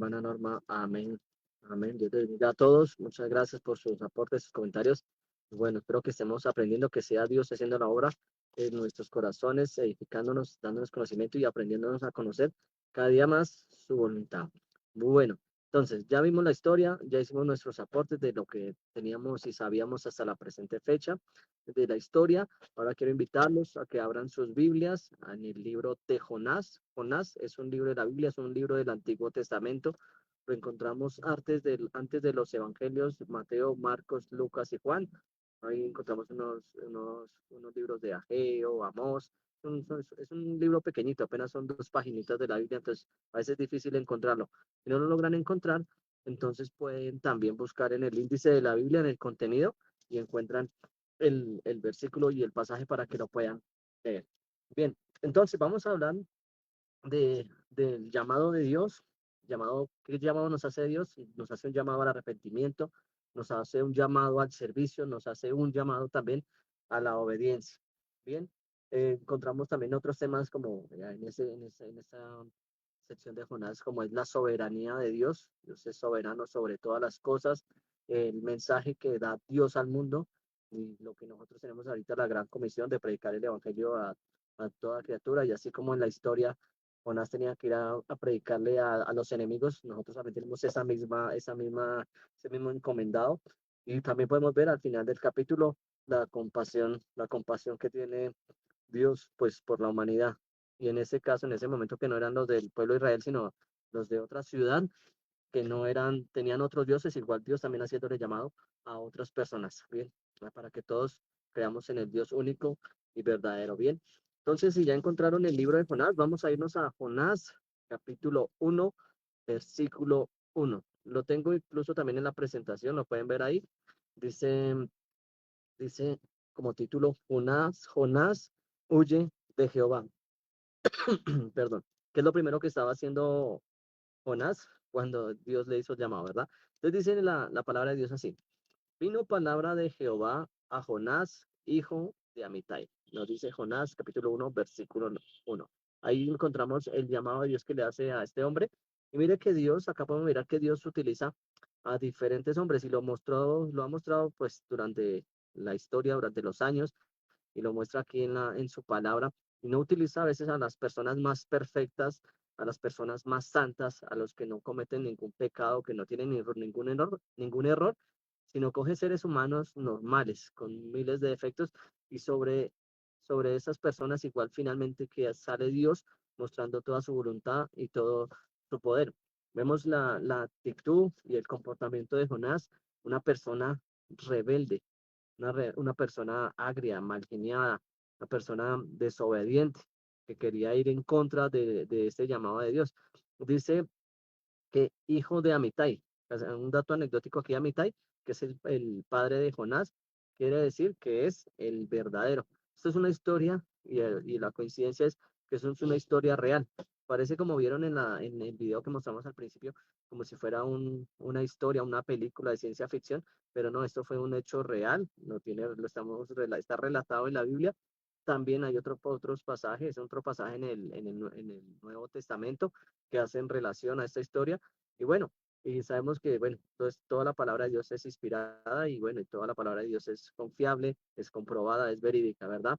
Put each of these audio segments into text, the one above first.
Hermana Norma, amén. Amén. Dios te bendiga a todos. Muchas gracias por sus aportes, sus comentarios. Bueno, espero que estemos aprendiendo, que sea Dios haciendo la obra en nuestros corazones, edificándonos, dándonos conocimiento y aprendiéndonos a conocer cada día más su voluntad. Bueno, entonces ya vimos la historia, ya hicimos nuestros aportes de lo que teníamos y sabíamos hasta la presente fecha de la historia. Ahora quiero invitarlos a que abran sus Biblias en el libro de Jonás. Jonás es un libro de la Biblia, es un libro del Antiguo Testamento. Lo encontramos antes de los evangelios, Mateo, Marcos, Lucas y Juan. Ahí encontramos unos libros de Ageo, Amós. Es un libro pequeñito, apenas son 2 paginitas de la Biblia, entonces a veces es difícil encontrarlo. Si no lo logran encontrar, entonces pueden también buscar en el índice de la Biblia, en el contenido, y encuentran el versículo y el pasaje para que lo puedan leer. Bien, entonces vamos a hablar del llamado de Dios. ¿Qué llamado nos hace Dios? Nos hace un llamado al arrepentimiento, nos hace un llamado al servicio, nos hace un llamado también a la obediencia. Bien, encontramos también otros temas como en esa sección de Jonás, como es la soberanía de Dios. Dios es soberano sobre todas las cosas, el mensaje que da Dios al mundo y lo que nosotros tenemos ahorita, la gran comisión de predicar el evangelio a toda criatura, y así como en la historia Jonás tenía que ir a predicarle a los enemigos, nosotros también tenemos ese mismo encomendado. Y también podemos ver al final del capítulo la compasión que tiene Dios pues por la humanidad. Y en ese caso, en ese momento que no eran los del pueblo de Israel, sino los de otra ciudad, que no eran, tenían otros dioses, igual Dios también haciéndole llamado a otras personas, bien, para que todos creamos en el Dios único y verdadero, bien. Entonces, si ya encontraron el libro de Jonás, vamos a irnos a Jonás, capítulo 1, versículo 1. Lo tengo incluso también en la presentación, lo pueden ver ahí. Dice, dice como título, Jonás huye de Jehová. Perdón. ¿Qué es lo primero que estaba haciendo Jonás cuando Dios le hizo el llamado, verdad? Entonces dice la palabra de Dios así: vino palabra de Jehová a Jonás, hijo de Amitai. Nos dice Jonás, capítulo 1, versículo 1. Ahí encontramos el llamado de Dios que le hace a este hombre. Y mire que Dios, acá podemos mirar que Dios utiliza a diferentes hombres y lo ha mostrado pues durante la historia, durante los años, y lo muestra aquí en su palabra. Y no utiliza a veces a las personas más perfectas, a las personas más santas, a los que no cometen ningún pecado, que no tienen ningún error, sino coge seres humanos normales, con miles de defectos, y sobre esas personas igual finalmente que sale Dios mostrando toda su voluntad y todo su poder. Vemos la actitud y el comportamiento de Jonás, una persona rebelde, una persona agria, malgeniada, una persona desobediente, que quería ir en contra de este llamado de Dios. Dice que hijo de Amitai, o sea, un dato anecdótico aquí, Amitai, que es el padre de Jonás, quiere decir que es el verdadero. Esto es una historia y la coincidencia es que eso es una historia real. Parece, como vieron en el video que mostramos al principio, como si fuera una historia, una película de ciencia ficción, pero no, esto fue un hecho real, está relatado en la Biblia. También hay otros pasajes, otro pasaje en el Nuevo Testamento que hacen relación a esta historia. Y bueno, y sabemos que, bueno, entonces toda la palabra de Dios es inspirada y bueno, y toda la palabra de Dios es confiable, es comprobada, es verídica, ¿verdad?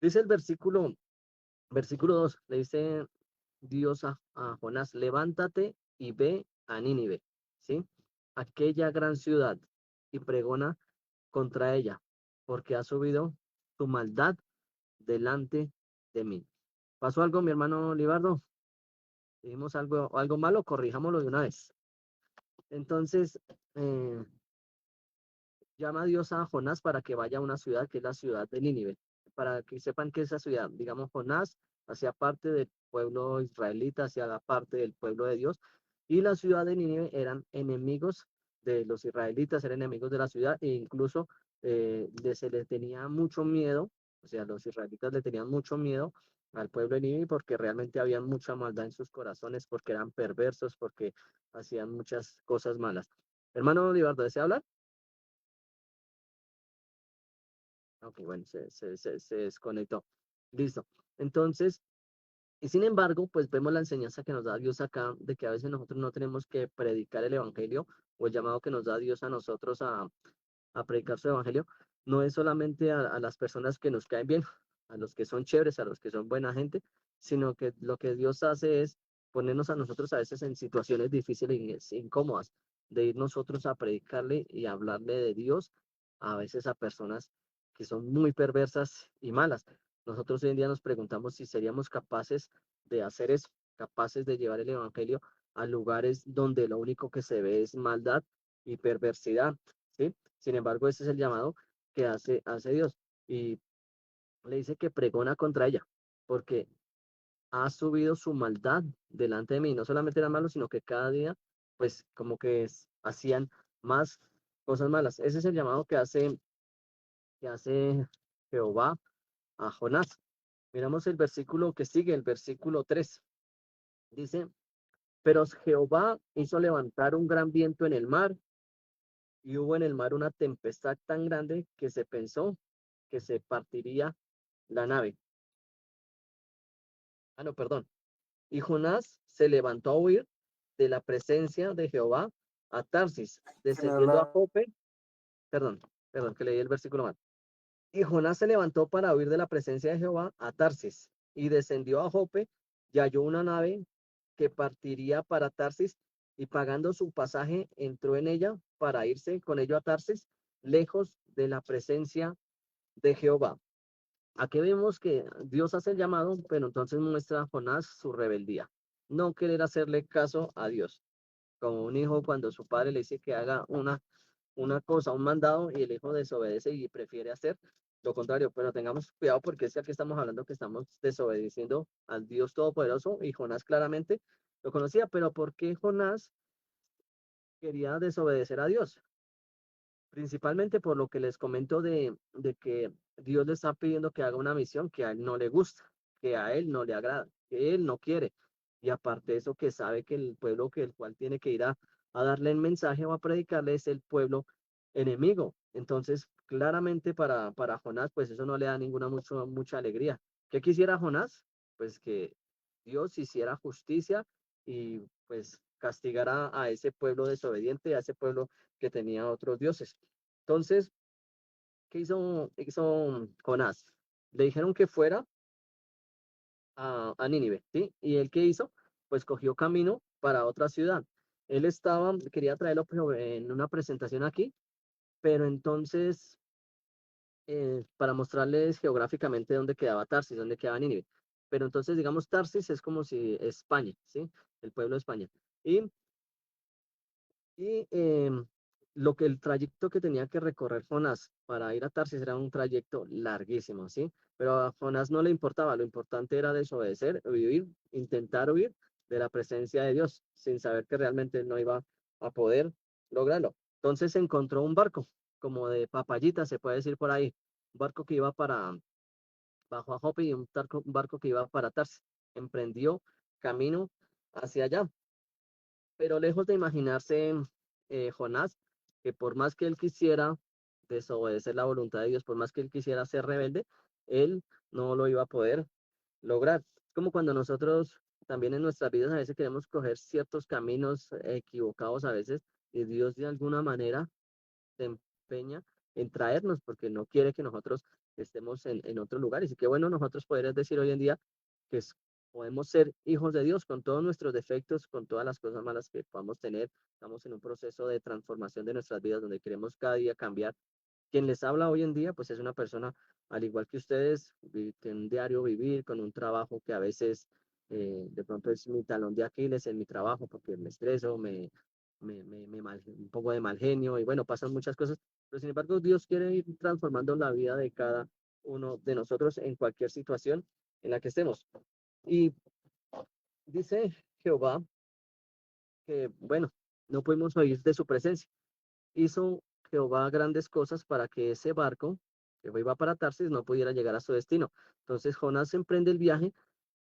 Dice el versículo 2, le dice Dios a Jonás: levántate y ve a Nínive, ¿sí? Aquella gran ciudad, y pregona contra ella, porque ha subido tu maldad delante de mí. ¿Pasó algo, mi hermano Libardo? ¿Dijimos algo malo? Corrijámoslo de una vez. Entonces, eh, llama a Dios a Jonás para que vaya a una ciudad que es la ciudad de Nínive, para que sepan que esa ciudad, digamos, Jonás hacía parte del pueblo israelita, hacía la parte del pueblo de Dios, y la ciudad de Nínive eran enemigos de los israelitas, eran enemigos de la ciudad, e incluso se les tenía mucho miedo, o sea, los israelitas le tenían mucho miedo al pueblo de Nínive porque realmente había mucha maldad en sus corazones, porque eran perversos, porque hacían muchas cosas malas. Hermano Olivardo, ¿desea hablar? Ok, bueno, se desconectó. Listo. Entonces, Y sin embargo, pues vemos la enseñanza que nos da Dios acá, de que a veces nosotros no tenemos que predicar el evangelio o el llamado que nos da Dios a nosotros a predicar su evangelio, no es solamente a las personas que nos caen bien, a los que son chéveres, a los que son buena gente, sino que lo que Dios hace es ponernos a nosotros a veces en situaciones difíciles e incómodas, de ir nosotros a predicarle y hablarle de Dios a veces a personas que son muy perversas y malas. Nosotros hoy en día nos preguntamos si seríamos capaces de hacer eso, capaces de llevar el evangelio a lugares donde lo único que se ve es maldad y perversidad, ¿sí? Sin embargo, ese es el llamado que hace Dios. Y le dice que pregona contra ella, porque ha subido su maldad delante de mí. No solamente era malo, sino que cada día, pues como que hacían más cosas malas. Ese es el llamado que hace Jehová a Jonás. Miramos el versículo que sigue, el versículo 3. Dice, pero Jehová hizo levantar un gran viento en el mar, y hubo en el mar una tempestad tan grande que se pensó que se partiría la nave. Ah, no, perdón. Y Jonás se levantó a huir de la presencia de Jehová a Tarsis, descendiendo a Jope. Perdón, perdón, que leí el versículo mal. Y Jonás se levantó para huir de la presencia de Jehová a Tarsis, y descendió a Jope, y halló una nave que partiría para Tarsis, y pagando su pasaje, entró en ella para irse con ello a Tarsis, lejos de la presencia de Jehová. Aquí vemos que Dios hace el llamado, pero entonces muestra a Jonás su rebeldía. No querer hacerle caso a Dios. Como un hijo cuando su padre le dice que haga una cosa, un mandado, y el hijo desobedece y prefiere hacer lo contrario. Pero tengamos cuidado porque es que aquí estamos hablando que estamos desobedeciendo al Dios Todopoderoso y Jonás claramente lo conocía. Pero ¿por qué Jonás quería desobedecer a Dios? Principalmente por lo que les comento de que Dios le está pidiendo que haga una misión que a él no le gusta, que a él no le agrada, que él no quiere. Y aparte de eso, que sabe que el pueblo que el cual tiene que ir a darle el mensaje o a predicarle es el pueblo enemigo. Entonces, claramente para Jonás, pues eso no le da mucha alegría. ¿Qué quisiera Jonás? Pues que Dios hiciera justicia y pues castigara a ese pueblo desobediente, a ese pueblo que tenía otros dioses. Entonces, ¿qué hizo Jonás? Le dijeron que fuera a Nínive, ¿sí? ¿Y él qué hizo? Pues cogió camino para otra ciudad. Quería traerlo pero en una presentación aquí, pero entonces, para mostrarles geográficamente dónde quedaba Tarsis, dónde quedaba Nínive. Pero entonces, digamos, Tarsis es como si España, ¿sí? El pueblo de España. Y el trayecto que tenía que recorrer Jonás para ir a Tarsis era un trayecto larguísimo, ¿sí? Pero a Jonás no le importaba, lo importante era desobedecer, huir, intentar huir de la presencia de Dios, sin saber que realmente no iba a poder lograrlo. Entonces encontró un barco, como de papayita, se puede decir por ahí, un barco que iba bajo a Jope y un barco que iba para Tarsis. Emprendió camino hacia allá. Pero lejos de imaginarse Jonás, que por más que él quisiera desobedecer la voluntad de Dios, por más que él quisiera ser rebelde, él no lo iba a poder lograr. Es como cuando nosotros también en nuestras vidas a veces queremos coger ciertos caminos equivocados a veces, y Dios de alguna manera se empeña en traernos porque no quiere que nosotros estemos en otros lugares. Y qué bueno nosotros poder decir hoy en día que podemos ser hijos de Dios con todos nuestros defectos, con todas las cosas malas que podamos tener. Estamos en un proceso de transformación de nuestras vidas donde queremos cada día cambiar. Quien les habla hoy en día, pues es una persona al igual que ustedes, que un diario vivir con un trabajo que a veces de pronto es mi talón de Aquiles en mi trabajo porque me estreso, un poco de mal genio y bueno, pasan muchas cosas, pero sin embargo Dios quiere ir transformando la vida de cada uno de nosotros en cualquier situación en la que estemos. Y dice Jehová que, bueno, no podemos oír de su presencia. Hizo Jehová grandes cosas para que ese barco que iba para Tarsis no pudiera llegar a su destino. Entonces Jonás emprende el viaje,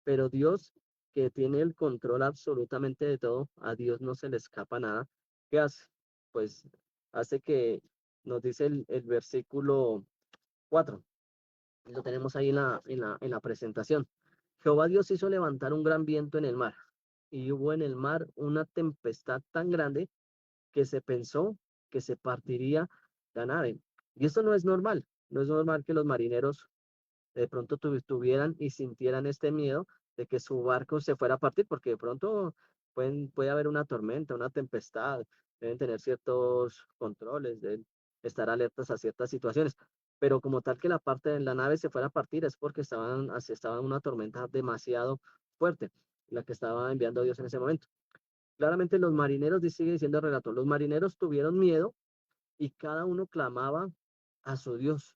pero Dios, que tiene el control absolutamente de todo, a Dios no se le escapa nada. ¿Qué hace? Pues hace que nos dice el versículo 4, lo tenemos ahí en la presentación, Jehová Dios hizo levantar un gran viento en el mar, y hubo en el mar una tempestad tan grande que se pensó que se partiría la nave. Y esto no es normal, no es normal que los marineros de pronto tuvieran y sintieran este miedo de que su barco se fuera a partir, porque de pronto puede haber una tormenta, una tempestad, deben tener ciertos controles, deben estar alertas a ciertas situaciones, pero como tal que la parte de la nave se fuera a partir es porque estaba en una tormenta demasiado fuerte, la que estaba enviando Dios en ese momento. Claramente los marineros, sigue diciendo el relato, los marineros tuvieron miedo y cada uno clamaba a su Dios.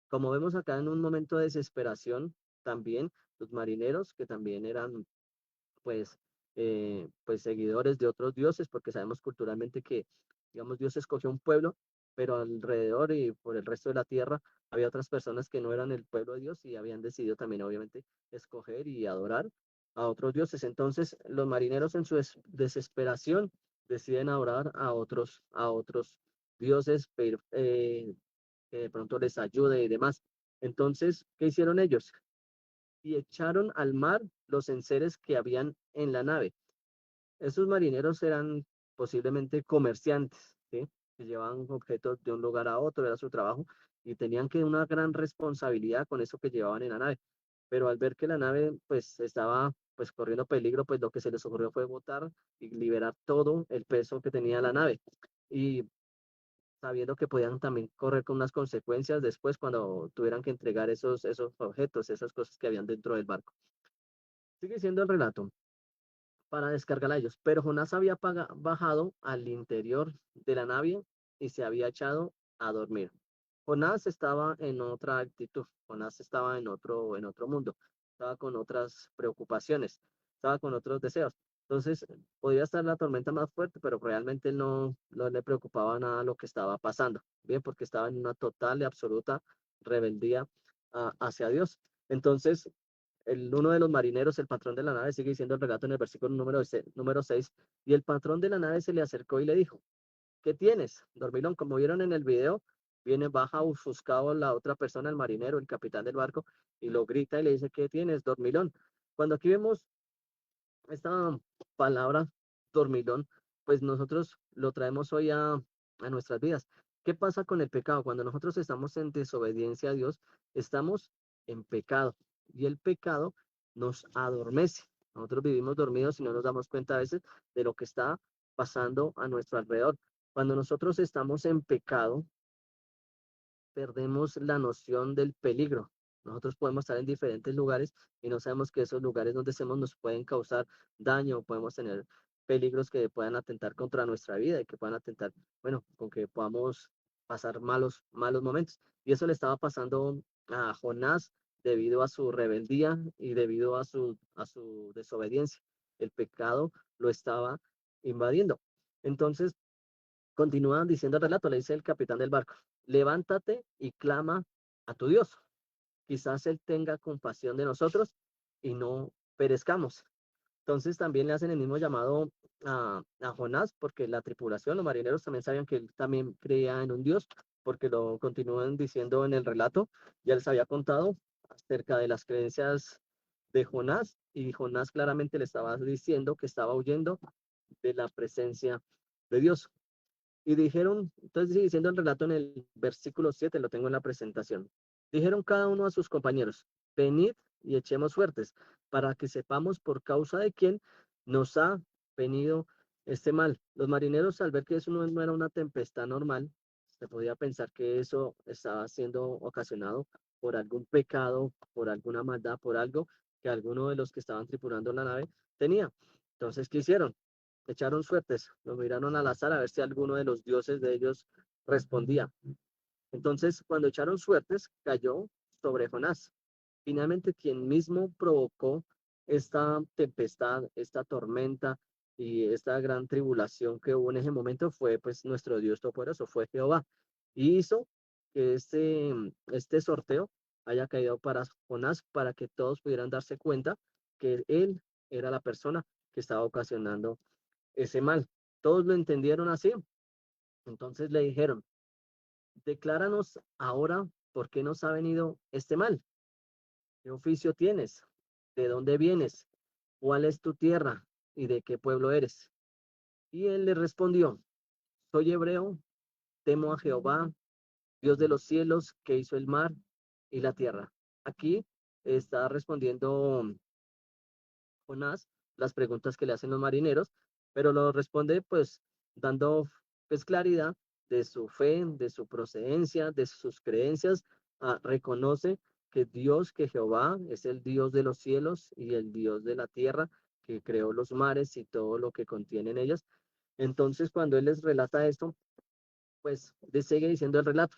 Como vemos acá en un momento de desesperación, también los marineros, que también eran pues, pues seguidores de otros dioses, porque sabemos culturalmente que, digamos, Dios escogió un pueblo, pero alrededor y por el resto de la tierra había otras personas que no eran el pueblo de Dios y habían decidido también, obviamente, escoger y adorar a otros dioses. Entonces, los marineros en su desesperación deciden adorar a otros dioses, que de pronto les ayude y demás. Entonces, ¿qué hicieron ellos? Y echaron al mar los enseres que habían en la nave. Esos marineros eran posiblemente comerciantes, ¿sí? Que llevaban objetos de un lugar a otro, era su trabajo, y tenían que una gran responsabilidad con eso que llevaban en la nave. Pero al ver que la nave pues estaba pues corriendo peligro, pues lo que se les ocurrió fue botar y liberar todo el peso que tenía la nave. Y sabiendo que podían también correr con unas consecuencias después cuando tuvieran que entregar esos objetos, esas cosas que habían dentro del barco. Sigue siendo el relato para descargarla a ellos, pero Jonás había bajado al interior de la nave y se había echado a dormir. Jonás estaba en otra actitud, Jonás estaba en otro mundo, estaba con otras preocupaciones, estaba con otros deseos. Entonces, podía estar la tormenta más fuerte, pero realmente no le preocupaba nada lo que estaba pasando, bien, porque estaba en una total y absoluta rebeldía hacia Dios. Entonces, uno de los marineros, el patrón de la nave, sigue diciendo el relato en el versículo número 6, y el patrón de la nave se le acercó y le dijo, ¿qué tienes, dormilón? Como vieron en el video, viene, baja ofuscado la otra persona, el marinero, el capitán del barco, y lo grita y le dice, ¿qué tienes, dormilón? Cuando aquí vemos esta palabra, dormilón, pues nosotros lo traemos hoy a nuestras vidas. ¿Qué pasa con el pecado? Cuando nosotros estamos en desobediencia a Dios, estamos en pecado y el pecado nos adormece. Nosotros vivimos dormidos y no nos damos cuenta a veces de lo que está pasando a nuestro alrededor. Cuando nosotros estamos en pecado, perdemos la noción del peligro. Nosotros podemos estar en diferentes lugares y no sabemos que esos lugares donde estemos nos pueden causar daño, podemos tener peligros que puedan atentar contra nuestra vida y que puedan atentar, bueno, con que podamos pasar malos momentos. Y eso le estaba pasando a Jonás debido a su rebeldía y debido a su desobediencia. El pecado lo estaba invadiendo. Entonces, continúa diciendo el relato, le dice el capitán del barco, levántate y clama a tu Dios. Quizás Él tenga compasión de nosotros y no perezcamos. Entonces también le hacen el mismo llamado a Jonás, porque la tripulación, los marineros también sabían que él también creía en un Dios, porque lo continúan diciendo en el relato, ya les había contado acerca de las creencias de Jonás, y Jonás claramente le estaba diciendo que estaba huyendo de la presencia de Dios. Y dijeron, entonces sigue diciendo el relato en el versículo 7, lo tengo en la presentación. Dijeron cada uno a sus compañeros, venid y echemos suertes, para que sepamos por causa de quién nos ha venido este mal. Los marineros, al ver que eso no era una tempestad normal, se podía pensar que eso estaba siendo ocasionado por algún pecado, por alguna maldad, por algo que alguno de los que estaban tripulando la nave tenía. Entonces, ¿qué hicieron? Echaron suertes, lo miraron al azar a ver si alguno de los dioses de ellos respondía. Entonces, cuando echaron suertes, cayó sobre Jonás. Finalmente, quien mismo provocó esta tempestad, esta tormenta y esta gran tribulación que hubo en ese momento fue pues nuestro Dios Todopoderoso, fue Jehová. Y hizo que este sorteo haya caído para Jonás para que todos pudieran darse cuenta que él era la persona que estaba ocasionando ese mal. Todos lo entendieron así. Entonces le dijeron, decláranos ahora por qué nos ha venido este mal. ¿Qué oficio tienes? ¿de dónde vienes? ¿Cuál es tu tierra? ¿Y de qué pueblo eres? Y él le respondió, soy hebreo, temo a Jehová, Dios de los cielos, que hizo el mar y la tierra. Aquí está respondiendo Jonás las preguntas que le hacen los marineros, pero lo responde pues dando pues claridad de su fe, de su procedencia, de sus creencias. Reconoce que Dios, que Jehová es el Dios de los cielos y el Dios de la tierra, que creó los mares y todo lo que contienen ellas. Entonces, cuando él les relata esto, pues sigue diciendo el relato.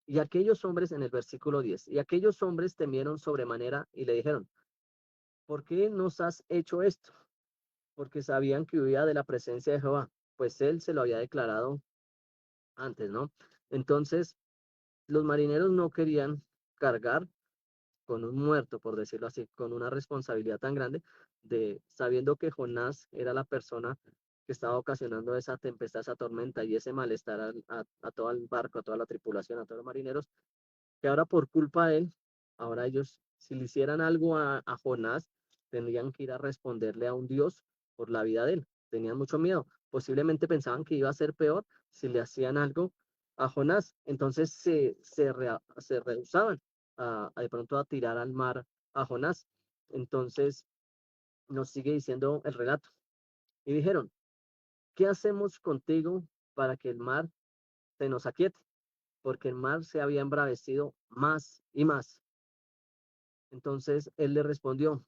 Y aquellos hombres, en el versículo 10, y aquellos hombres temieron sobremanera y le dijeron, ¿por qué nos has hecho esto? Porque sabían que huía de la presencia de Jehová, pues él se lo había declarado antes, ¿no? Entonces, los marineros no querían cargar con un muerto, por decirlo así, con una responsabilidad tan grande, de sabiendo que Jonás era la persona que estaba ocasionando esa tempestad, esa tormenta y ese malestar a todo el barco, a toda la tripulación, a todos los marineros, que ahora por culpa de él, ahora ellos, si le hicieran algo a Jonás, tendrían que ir a responderle a un Dios por la vida de él. Tenían mucho miedo. Posiblemente pensaban que iba a ser peor si le hacían algo a Jonás. Entonces se rehusaban de pronto a tirar al mar a Jonás. Entonces nos sigue diciendo el relato. Y dijeron, ¿qué hacemos contigo para que el mar se nos aquiete? Porque el mar se había embravecido más y más. Entonces él le respondió,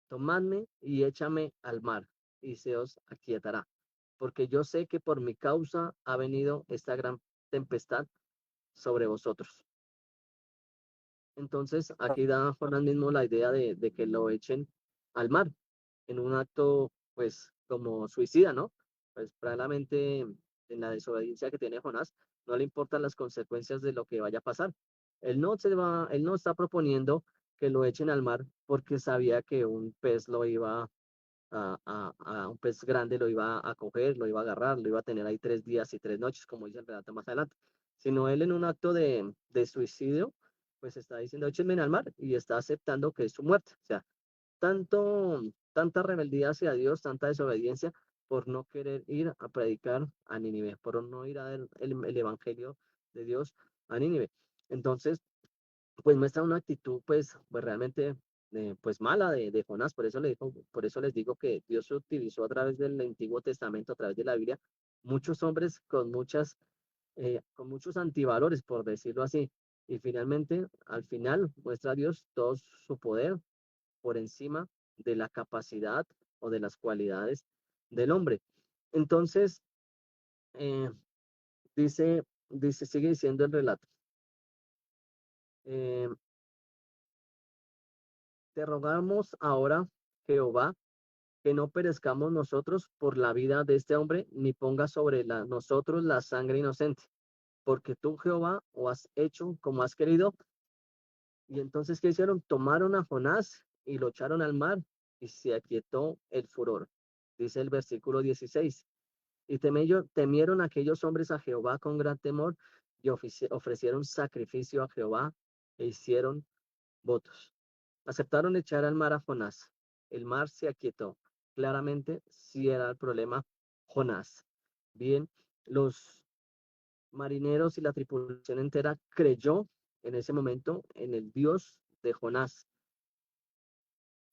tomadme y échame al mar, y se os aquietará, porque yo sé que por mi causa ha venido esta gran tempestad sobre vosotros. Entonces aquí da Jonás mismo la idea de que lo echen al mar, en un acto pues como suicida, ¿no? Pues probablemente en la desobediencia que tiene Jonás, no le importan las consecuencias de lo que vaya a pasar. Él no está proponiendo que lo echen al mar porque sabía que un pez lo iba a un pez grande, lo iba a coger, lo iba a agarrar, lo iba a tener ahí 3 días y 3 noches, como dice el relato más adelante. Sino él en un acto de suicidio, pues está diciendo, échenme al mar y está aceptando que es su muerte. O sea, tanta rebeldía hacia Dios, tanta desobediencia por no querer ir a predicar a Nínive, por no ir a dar el evangelio de Dios a Nínive. Entonces, pues muestra una actitud pues realmente pues mala de Jonás, por eso les digo que Dios utilizó a través del Antiguo Testamento, a través de la Biblia, muchos hombres con muchos antivalores, por decirlo así, y finalmente, al final, muestra a Dios todo su poder por encima de la capacidad o de las cualidades del hombre. Entonces, eh, sigue diciendo el relato. eh, Te rogamos ahora, Jehová, que no perezcamos nosotros por la vida de este hombre, ni ponga sobre nosotros la sangre inocente, porque tú, Jehová, o has hecho como has querido. Y entonces, ¿qué hicieron? Tomaron a Jonás y lo echaron al mar y se aquietó el furor. Dice el versículo 16. Y temieron aquellos hombres a Jehová con gran temor y ofrecieron sacrificio a Jehová e hicieron votos. Aceptaron echar al mar a Jonás. El mar se aquietó. Claramente, sí era el problema Jonás. Bien, los marineros y la tripulación entera creyó en ese momento en el Dios de Jonás,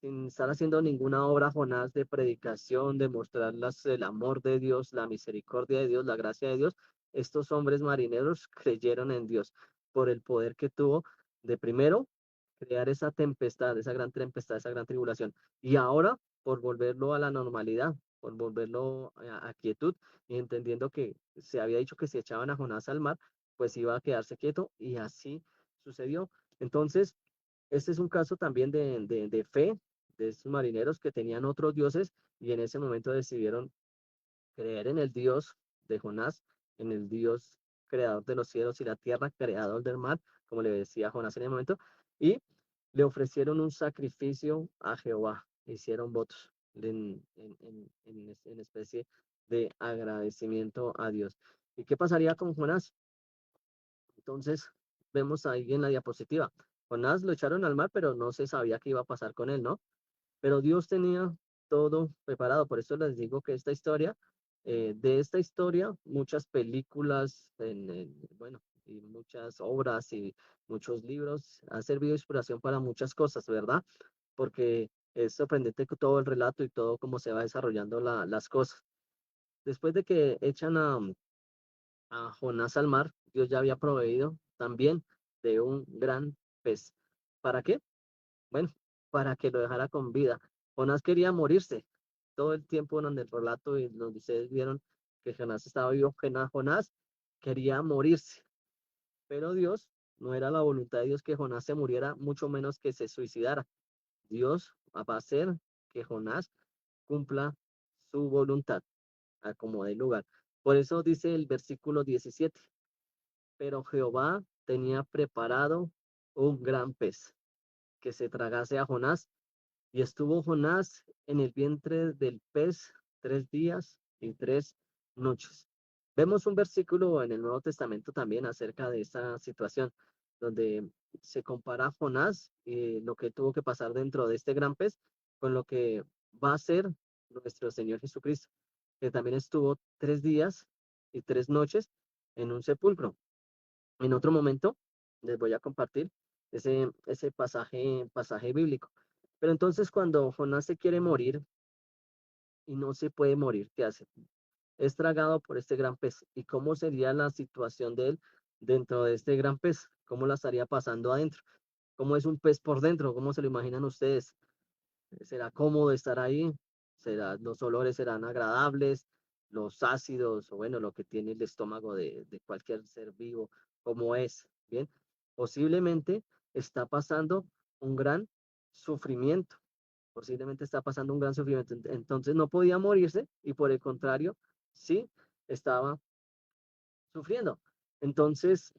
sin estar haciendo ninguna obra, Jonás, de predicación, de mostrarles el amor de Dios, la misericordia de Dios, la gracia de Dios. Estos hombres marineros creyeron en Dios por el poder que tuvo de primero crear esa tempestad, esa gran tribulación, y ahora por volverlo a la normalidad, por volverlo a quietud, y entendiendo que se había dicho que si echaban a Jonás al mar, pues iba a quedarse quieto, y así sucedió. Entonces, este es un caso también de fe de estos marineros que tenían otros dioses y en ese momento decidieron creer en el Dios de Jonás, en el Dios creador de los cielos y la tierra, creador del mar, como le decía Jonás en el momento, y le ofrecieron un sacrificio a Jehová, hicieron votos en especie de agradecimiento a Dios. ¿Y qué pasaría con Jonás? Entonces, vemos ahí en la diapositiva. Jonás lo echaron al mar, pero no se sabía qué iba a pasar con él, ¿no? Pero Dios tenía todo preparado. Por eso les digo que de esta historia, muchas películas, bueno, y muchas obras y muchos libros han servido de inspiración para muchas cosas, ¿verdad? Porque es sorprendente que todo el relato y todo cómo se va desarrollando las cosas. Después de que echan a Jonás al mar, Dios ya había proveído también de un gran pez. ¿Para qué? Bueno, para que lo dejara con vida. Jonás quería morirse. Todo el tiempo en el relato y donde ustedes vieron que Jonás estaba vivo, Jonás quería morirse. Pero Dios, no era la voluntad de Dios que Jonás se muriera, mucho menos que se suicidara. Dios va a hacer que Jonás cumpla su voluntad, a como dé lugar. Por eso dice el versículo 17, pero Jehová tenía preparado un gran pez que se tragase a Jonás. Y estuvo Jonás en el vientre del pez 3 días y 3 noches. Vemos un versículo en el Nuevo Testamento también acerca de esta situación, donde se compara a Jonás y lo que tuvo que pasar dentro de este gran pez con lo que va a ser nuestro Señor Jesucristo, que también estuvo 3 días y 3 noches en un sepulcro. En otro momento les voy a compartir ese pasaje bíblico. Pero entonces cuando Jonás se quiere morir y no se puede morir, ¿qué hace? Es tragado por este gran pez. ¿Y cómo sería la situación de él dentro de este gran pez? ¿Cómo la estaría pasando adentro? ¿Cómo es un pez por dentro? ¿Cómo se lo imaginan ustedes? ¿Será cómodo estar ahí? Los olores serán agradables, los ácidos, o bueno, lo que tiene el estómago de cualquier ser vivo, ¿cómo es? Bien, posiblemente está pasando un gran sufrimiento, posiblemente está pasando un gran sufrimiento. Entonces no podía morirse y por el contrario, sí estaba sufriendo. Entonces,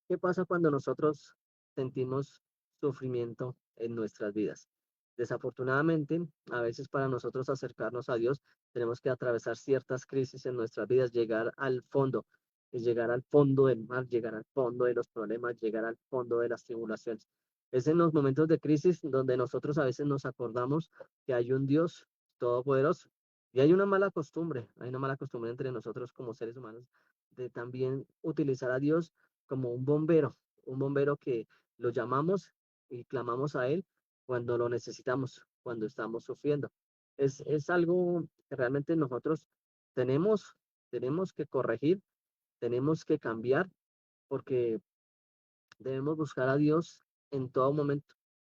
¿qué pasa cuando nosotros sentimos sufrimiento en nuestras vidas? Desafortunadamente, a veces para nosotros acercarnos a Dios, tenemos que atravesar ciertas crisis en nuestras vidas, llegar al fondo, y llegar al fondo del mar, llegar al fondo de los problemas, llegar al fondo de las tribulaciones. Es en los momentos de crisis donde nosotros a veces nos acordamos que hay un Dios todopoderoso. Y hay una mala costumbre entre nosotros como seres humanos de también utilizar a Dios como un bombero que lo llamamos y clamamos a Él cuando lo necesitamos, cuando estamos sufriendo. Es algo que realmente nosotros tenemos, tenemos que corregir, tenemos que cambiar, porque debemos buscar a Dios en todo momento,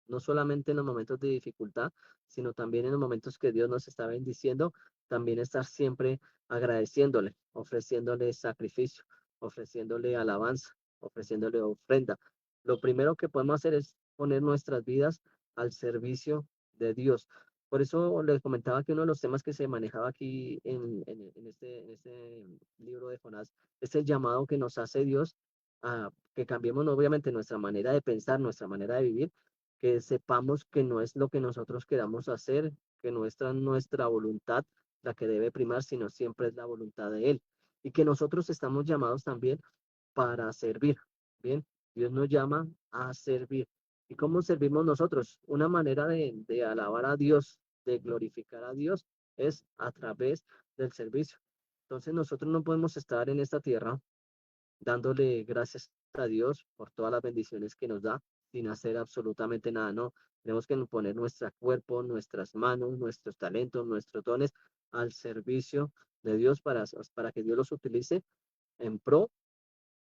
no solamente en los momentos de dificultad, sino también en los momentos que Dios nos está bendiciendo, también estar siempre agradeciéndole, ofreciéndole sacrificio, ofreciéndole alabanza, ofreciéndole ofrenda. Lo primero que podemos hacer es poner nuestras vidas al servicio de Dios. Por eso les comentaba que uno de los temas que se manejaba aquí en este libro de Jonás es el llamado que nos hace Dios a que cambiemos obviamente nuestra manera de pensar, nuestra manera de vivir, que sepamos que no es lo que nosotros queramos hacer, que nuestra voluntad la que debe primar, sino siempre es la voluntad de Él. Y que nosotros estamos llamados también para servir. Bien, Dios nos llama a servir. ¿Y cómo servimos nosotros? Una manera de alabar a Dios, de glorificar a Dios, es a través del servicio. Entonces nosotros no podemos estar en esta tierra dándole gracias a Dios por todas las bendiciones que nos da sin hacer absolutamente nada, no. Tenemos que poner nuestro cuerpo, nuestras manos, nuestros talentos, nuestros dones al servicio de Dios para que Dios los utilice en pro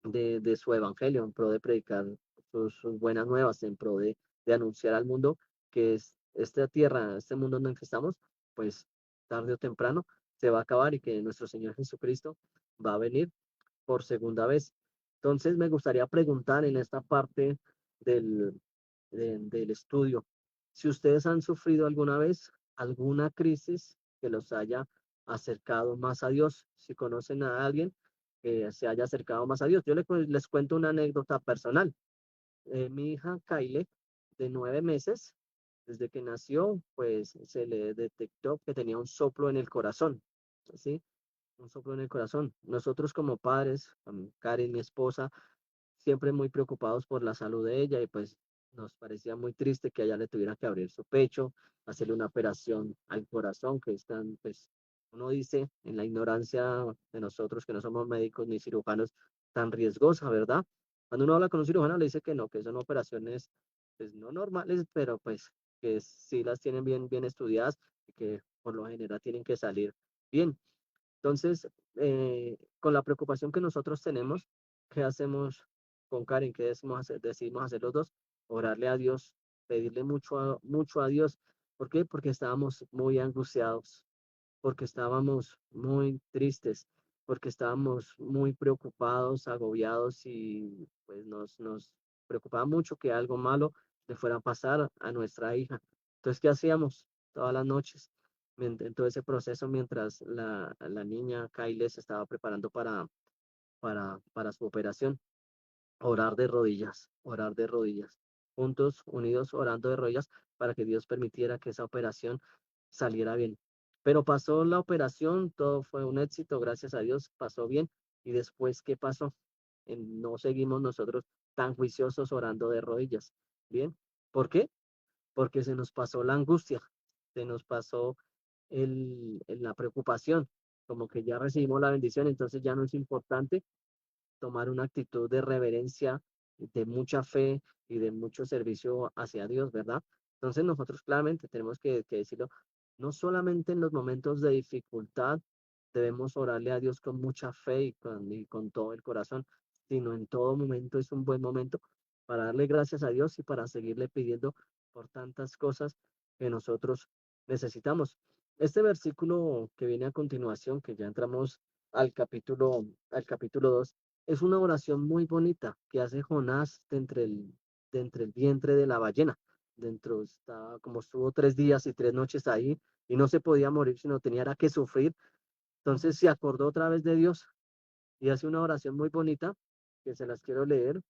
de su evangelio, en pro de predicar sus buenas nuevas, en pro de anunciar al mundo que es esta tierra, este mundo en el que estamos, pues tarde o temprano se va a acabar y que nuestro Señor Jesucristo va a venir por segunda vez. Entonces, me gustaría preguntar en esta parte del, del estudio, si ustedes han sufrido alguna vez alguna crisis que los haya acercado más a Dios, si conocen a alguien que se haya acercado más a Dios. Yo les cuento una anécdota personal. Mi hija Kyle, de 9 meses, desde que nació, pues se le detectó que tenía un soplo en el corazón, ¿sí? Un soplo en el corazón. Nosotros como padres, Karen, mi esposa, siempre muy preocupados por la salud de ella y pues nos parecía muy triste que allá le tuvieran que abrir su pecho, hacerle una operación al corazón, que es tan, pues, uno dice en la ignorancia de nosotros que no somos médicos ni cirujanos, tan riesgosa, ¿verdad? Cuando uno habla con un cirujano le dice que no, que son operaciones, pues, no normales, pero pues que sí las tienen bien estudiadas y que por lo general tienen que salir bien. Entonces, con la preocupación que nosotros tenemos, ¿qué hacemos con Karen? ¿Qué decidimos hacer los dos? Orarle a Dios, pedirle mucho a Dios. ¿Por qué? Porque estábamos muy angustiados, porque estábamos muy tristes, porque estábamos muy preocupados, agobiados y pues nos preocupaba mucho que algo malo le fuera a pasar a nuestra hija. Entonces, ¿qué hacíamos todas las noches? En todo ese proceso, mientras la niña Kyle se estaba preparando para su operación, orar de rodillas, juntos, unidos, orando de rodillas para que Dios permitiera que esa operación saliera bien. Pero pasó la operación, todo fue un éxito, gracias a Dios, pasó bien. ¿Y después qué pasó? No seguimos nosotros tan juiciosos orando de rodillas. ¿Bien? ¿Por qué? Porque se nos pasó la angustia, se nos pasó la preocupación, como que ya recibimos la bendición, entonces ya no es importante tomar una actitud de reverencia, de mucha fe y de mucho servicio hacia Dios, ¿verdad? Entonces nosotros claramente tenemos que decirlo, no solamente en los momentos de dificultad debemos orarle a Dios con mucha fe y con todo el corazón, sino en todo momento es un buen momento para darle gracias a Dios y para seguirle pidiendo por tantas cosas que nosotros necesitamos. Este versículo que viene a continuación, que ya entramos al capítulo 2, es una oración muy bonita que hace Jonás de entre el vientre de la ballena. Como estuvo 3 días y 3 noches ahí y no se podía morir, sino tenía era que sufrir. Entonces se acordó otra vez de Dios y hace una oración muy bonita que se las quiero leer.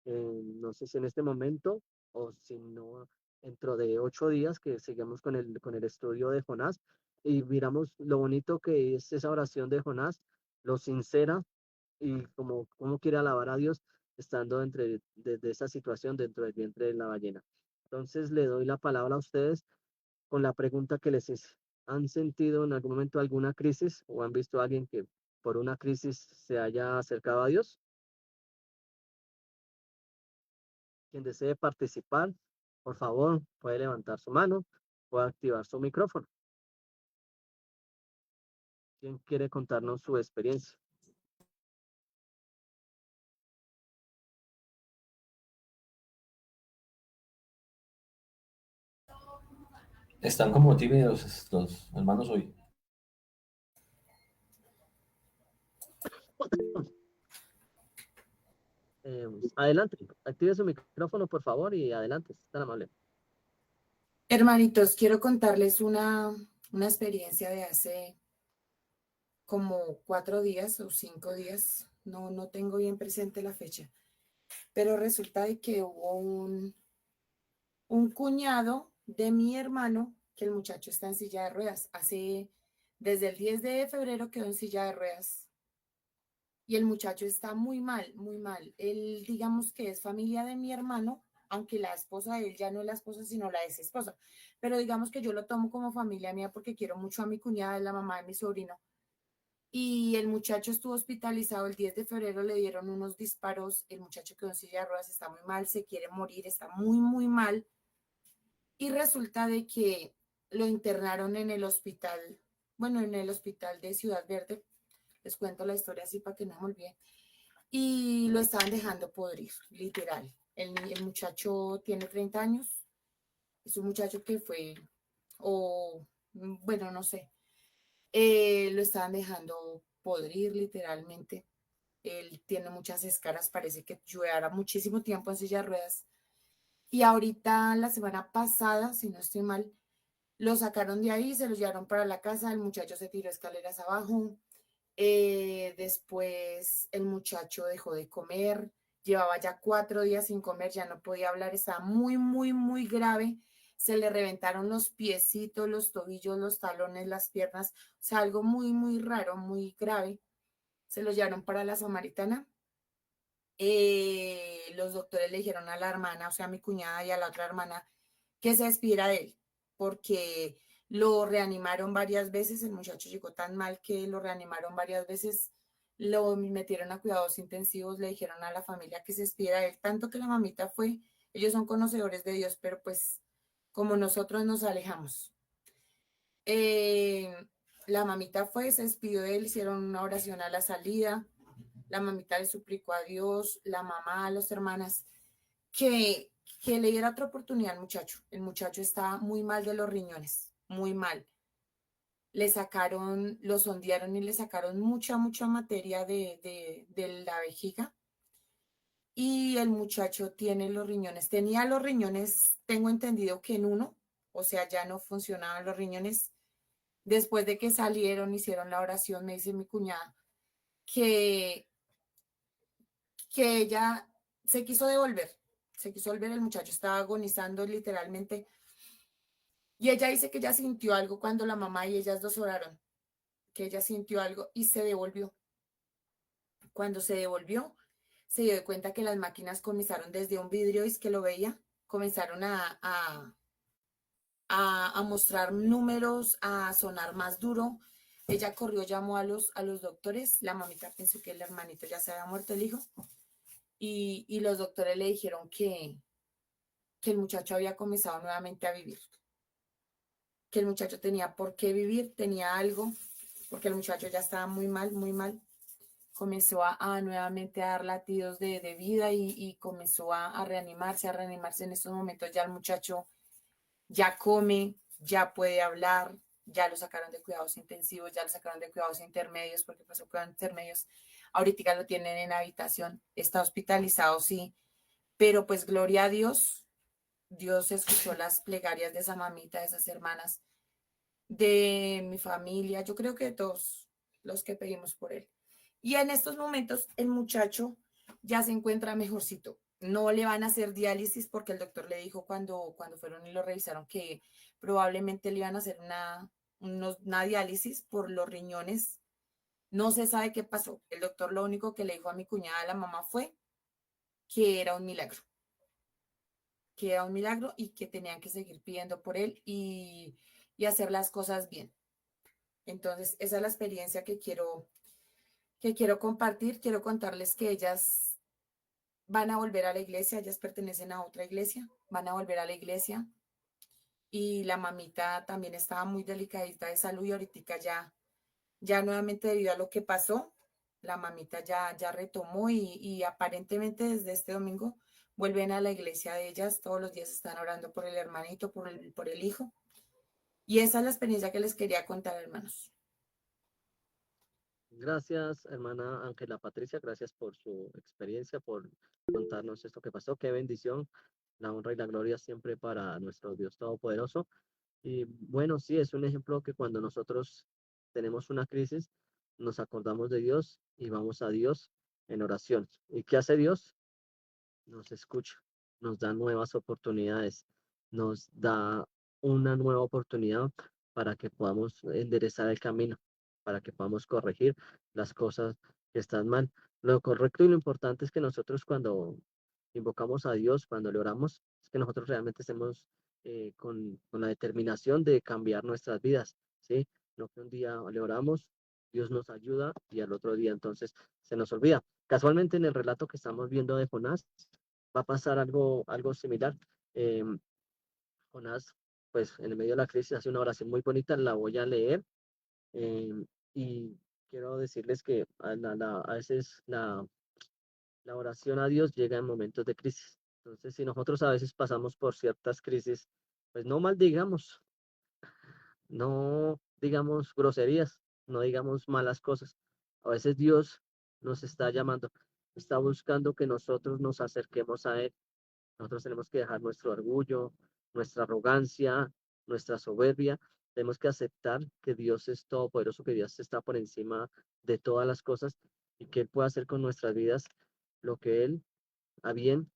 No sé si en este momento o si no, dentro de 8 días que sigamos con el estudio de Jonás y miramos lo bonito que es esa oración de Jonás, lo sincera y cómo quiere alabar a Dios estando de esa situación dentro del vientre de la ballena. Entonces le doy la palabra a ustedes con la pregunta que les hice. ¿Han sentido en algún momento alguna crisis o han visto a alguien que por una crisis se haya acercado a Dios? Quien desee participar, por favor, puede levantar su mano, puede activar su micrófono. ¿Quién quiere contarnos su experiencia? Están como tímidos los hermanos hoy. Adelante, active su micrófono, por favor, y adelante, es tan amable. Hermanitos, quiero contarles una experiencia de hace como 4 días o 5 días. No tengo bien presente la fecha, pero resulta de que hubo un cuñado de mi hermano, que el muchacho está en silla de ruedas. Desde el 10 de febrero quedó en silla de ruedas y el muchacho está muy mal, muy mal. Él, digamos que es familia de mi hermano, aunque la esposa de él ya no es la esposa, sino la ex esposa. Pero digamos que yo lo tomo como familia mía porque quiero mucho a mi cuñada, es la mamá de mi sobrino. Y el muchacho estuvo hospitalizado el 10 de febrero, le dieron unos disparos, el muchacho quedó en silla de ruedas, está muy mal, se quiere morir, está muy, muy mal. Y resulta de que lo internaron en el hospital, bueno, en el hospital de Ciudad Verde. Les cuento la historia así para que no me olviden y lo estaban dejando podrir, literal. El muchacho tiene 30 años, es un muchacho que fue, o bueno, no sé, lo estaban dejando podrir literalmente. Él tiene muchas escaras, parece que llevará muchísimo tiempo en silla de ruedas. Y ahorita, la semana pasada, si no estoy mal, lo sacaron de ahí, se lo llevaron para la casa, el muchacho se tiró escaleras abajo, después el muchacho dejó de comer, llevaba ya 4 días sin comer, ya no podía hablar, estaba muy, muy, muy grave. Se le reventaron los piecitos, los tobillos, los talones, las piernas, o sea, algo muy, muy raro, muy grave. Se lo llevaron para la Samaritana los doctores le dijeron a la hermana, o sea, a mi cuñada y a la otra hermana, que se despidiera de él, porque lo reanimaron varias veces, el muchacho llegó tan mal que lo reanimaron varias veces, lo metieron a cuidados intensivos, le dijeron a la familia que se despidiera de él, tanto que la mamita fue, ellos son conocedores de Dios, pero pues como nosotros nos alejamos. La mamita fue, se despidió de él, hicieron una oración a la salida, la mamita le suplicó a Dios, la mamá, a las hermanas, que, que le diera otra oportunidad al muchacho. El muchacho estaba muy mal de los riñones, muy mal. Le sacaron, lo sondearon y le sacaron mucha materia de la vejiga. Y el muchacho tiene los riñones, tenía los riñones, tengo entendido que en uno, o sea, ya no funcionaban los riñones. Después de que salieron, hicieron la oración, me dice mi cuñada, que, que ella se quiso volver, el muchacho estaba agonizando literalmente. Y ella dice que ella sintió algo cuando la mamá y ellas dos oraron, que ella sintió algo y se devolvió. Cuando se devolvió, se dio cuenta que las máquinas comenzaron desde un vidrio, y es que lo veía, comenzaron a mostrar números, a sonar más duro. Ella corrió, llamó a los doctores, la mamita pensó que el hermanito ya se había muerto, el hijo, y los doctores le dijeron que el muchacho había comenzado nuevamente a vivir, que el muchacho tenía por qué vivir, tenía algo, porque el muchacho ya estaba muy mal, muy mal. Comenzó a nuevamente a dar latidos de vida y comenzó a reanimarse en estos momentos. Ya el muchacho ya come, ya puede hablar, ya lo sacaron de cuidados intensivos, ya lo sacaron de cuidados intermedios, porque pasó cuidados intermedios. Ahorita lo tienen en habitación, está hospitalizado, sí, pero pues gloria a Dios, Dios escuchó las plegarias de esa mamita, de esas hermanas, de mi familia, yo creo que de todos los que pedimos por él. Y en estos momentos el muchacho ya se encuentra mejorcito. No le van a hacer diálisis porque el doctor le dijo cuando fueron y lo revisaron que probablemente le iban a hacer una diálisis por los riñones. No se sabe qué pasó. El doctor lo único que le dijo a mi cuñada, a la mamá, fue que era un milagro, que era un milagro y que tenían que seguir pidiendo por él y hacer las cosas bien. Entonces, esa es la experiencia que quiero compartir. Quiero contarles que ellas van a volver a la iglesia, ellas pertenecen a otra iglesia, van a volver a la iglesia y la mamita también estaba muy delicadita de salud y ahorita ya nuevamente debido a lo que pasó, la mamita ya retomó y aparentemente desde este domingo vuelven a la iglesia de ellas, todos los días están orando por el hermanito, por el hijo. Y esa es la experiencia que les quería contar, hermanos. Gracias, hermana Ángela Patricia, gracias por su experiencia, por contarnos esto que pasó. Qué bendición, la honra y la gloria siempre para nuestro Dios Todopoderoso. Y bueno, sí, es un ejemplo que cuando nosotros tenemos una crisis, nos acordamos de Dios y vamos a Dios en oración. ¿Y qué hace Dios? Nos escucha, nos da nuevas oportunidades, nos da una nueva oportunidad para que podamos enderezar el camino, para que podamos corregir las cosas que están mal. Lo correcto y lo importante es que nosotros cuando invocamos a Dios, cuando le oramos, es que nosotros realmente estemos con la determinación de cambiar nuestras vidas, ¿sí? No que un día le oramos, Dios nos ayuda y al otro día entonces se nos olvida. Casualmente en el relato que estamos viendo de Jonás, va a pasar algo similar. Eh, Jonás, pues en el medio de la crisis hace una oración muy bonita, la voy a leer eh, y quiero decirles que a veces la oración a Dios llega en momentos de crisis. Entonces, si nosotros a veces pasamos por ciertas crisis, pues no maldigamos, no digamos groserías, no digamos malas cosas. A veces Dios nos está llamando, está buscando que nosotros nos acerquemos a Él. Nosotros tenemos que dejar nuestro orgullo, nuestra arrogancia, nuestra soberbia. Tenemos que aceptar que Dios es todopoderoso, que Dios está por encima de todas las cosas y que Él puede hacer con nuestras vidas lo que Él a bien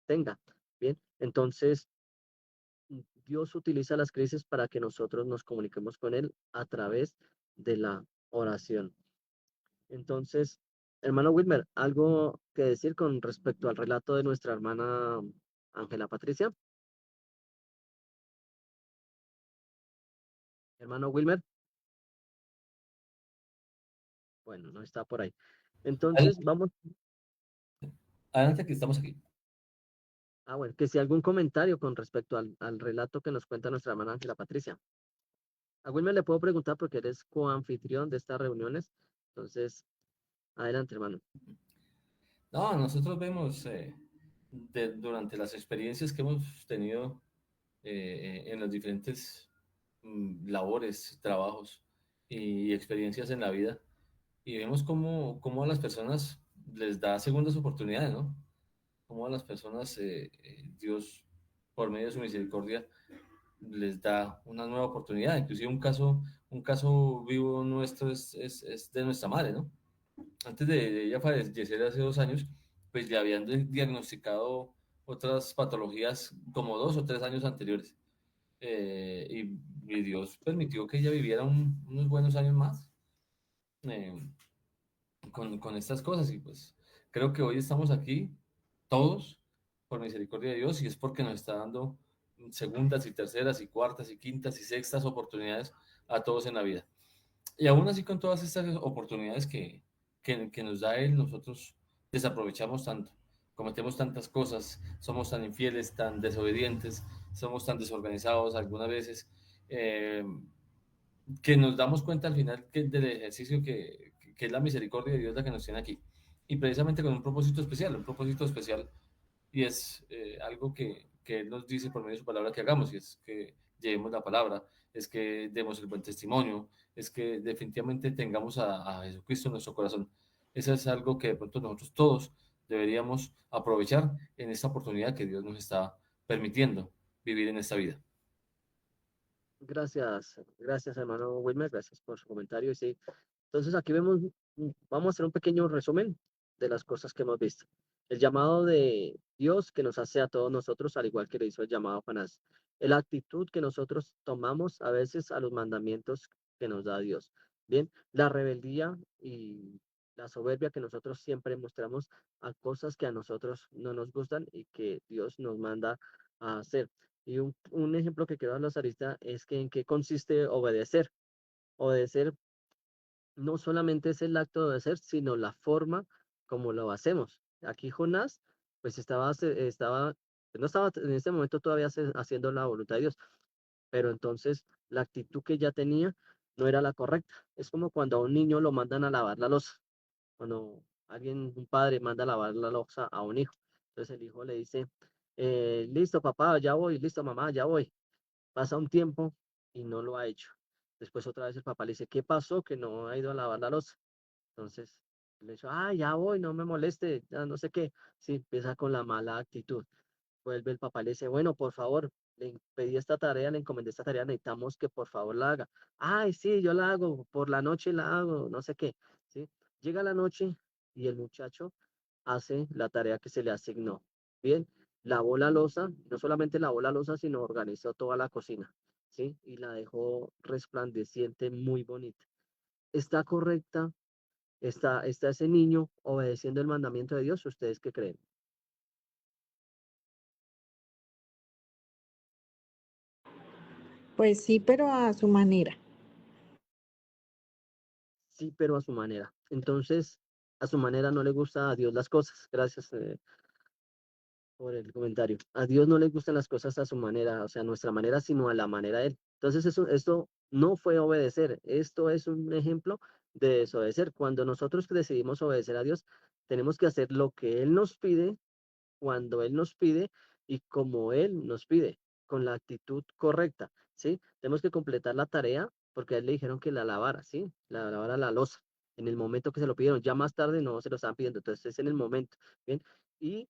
tenga. Bien, entonces Dios utiliza las crisis para que nosotros nos comuniquemos con Él a través de la oración. Entonces, Hermano Wilmer, ¿algo que decir con respecto al relato de nuestra hermana Ángela Patricia? Hermano Wilmer, bueno, no está por ahí. Entonces, Adelante, vamos, adelante que estamos aquí. bueno, que si algún comentario con respecto al relato que nos cuenta nuestra hermana Ángela Patricia. A Wilmer le puedo preguntar porque eres coanfitrión de estas reuniones. Entonces, adelante, hermano. No, nosotros vemos durante las experiencias que hemos tenido en los diferentes labores, trabajos y experiencias en la vida, y vemos cómo a las personas les da segundas oportunidades, ¿no? Cómo a las personas Dios, por medio de su misericordia, les da una nueva oportunidad. Inclusive un caso vivo nuestro es de nuestra madre, ¿no? Antes de ella fallecer hace 2 años, pues le habían diagnosticado otras patologías como 2 o 3 años anteriores. Y Dios permitió que ella viviera unos buenos años más eh, con estas cosas. Y pues creo que hoy estamos aquí todos por misericordia de Dios, y es porque nos está dando segundas y terceras y cuartas y quintas y sextas oportunidades a todos en la vida. Y aún así, con todas estas oportunidades que nos da Él, nosotros desaprovechamos tanto, cometemos tantas cosas, somos tan infieles, tan desobedientes, somos tan desorganizados algunas veces, eh, que nos damos cuenta al final del ejercicio que es la misericordia de Dios la que nos tiene aquí. Y precisamente con un propósito especial, y es algo que Él nos dice por medio de su palabra que hagamos, y es que llevemos la palabra, es que demos el buen testimonio, es que definitivamente tengamos a Jesucristo en nuestro corazón. Eso es algo que de pronto nosotros todos deberíamos aprovechar en esta oportunidad que Dios nos está permitiendo vivir en esta vida. Gracias, gracias, hermano Wilmer, gracias por su comentario. Y sí, entonces aquí vemos, vamos a hacer un pequeño resumen de las cosas que hemos visto. El llamado de Dios que nos hace a todos nosotros, al igual que le hizo el llamado a Jonás. La actitud que nosotros tomamos a veces a los mandamientos que nos da Dios. Bien, la rebeldía y la soberbia que nosotros siempre mostramos a cosas que a nosotros no nos gustan y que Dios nos manda a hacer. Y un ejemplo que quiero darles ahorita es que en qué consiste obedecer. Obedecer no solamente es el acto de obedecer, sino la forma como lo hacemos. Aquí Jonás, pues no estaba en ese momento todavía haciendo la voluntad de Dios, pero entonces la actitud que ya tenía no era la correcta. Es como cuando a un niño lo mandan a lavar la loza, cuando un padre manda a lavar la loza a un hijo. Entonces el hijo le dice, listo papá, ya voy, listo mamá, ya voy. Pasa un tiempo y no lo ha hecho. Después otra vez el papá le dice, ¿qué pasó? Que no ha ido a lavar la loza. Entonces le dice, ya voy, no me moleste, ya no sé qué. Sí, empieza con la mala actitud. Vuelve el papá, le dice, bueno, por favor, le pedí esta tarea, le encomendé esta tarea, necesitamos que por favor la haga. Ay, sí, yo la hago, por la noche la hago, no sé qué. ¿Sí? Llega la noche y el muchacho hace la tarea que se le asignó. Bien, lavó la loza, no solamente lavó la loza, sino organizó toda la cocina, ¿sí? Y la dejó resplandeciente, muy bonita. ¿Está correcta? ¿Está ese niño obedeciendo el mandamiento de Dios? ¿Ustedes qué creen? Pues sí, pero a su manera. Sí, pero a su manera. Entonces, a su manera no le gusta a Dios las cosas. Gracias, por el comentario. A Dios no le gustan las cosas a su manera, o sea, a nuestra manera, sino a la manera de Él. Entonces, esto no fue obedecer. Esto es un ejemplo de desobedecer. Cuando nosotros decidimos obedecer a Dios, tenemos que hacer lo que Él nos pide, cuando Él nos pide y como Él nos pide, con la actitud correcta, ¿sí? Tenemos que completar la tarea porque a Él le dijeron que la lavara, ¿sí? La lavara la loza en el momento que se lo pidieron. Ya más tarde no se lo estaban pidiendo, entonces es en el momento, ¿bien? Y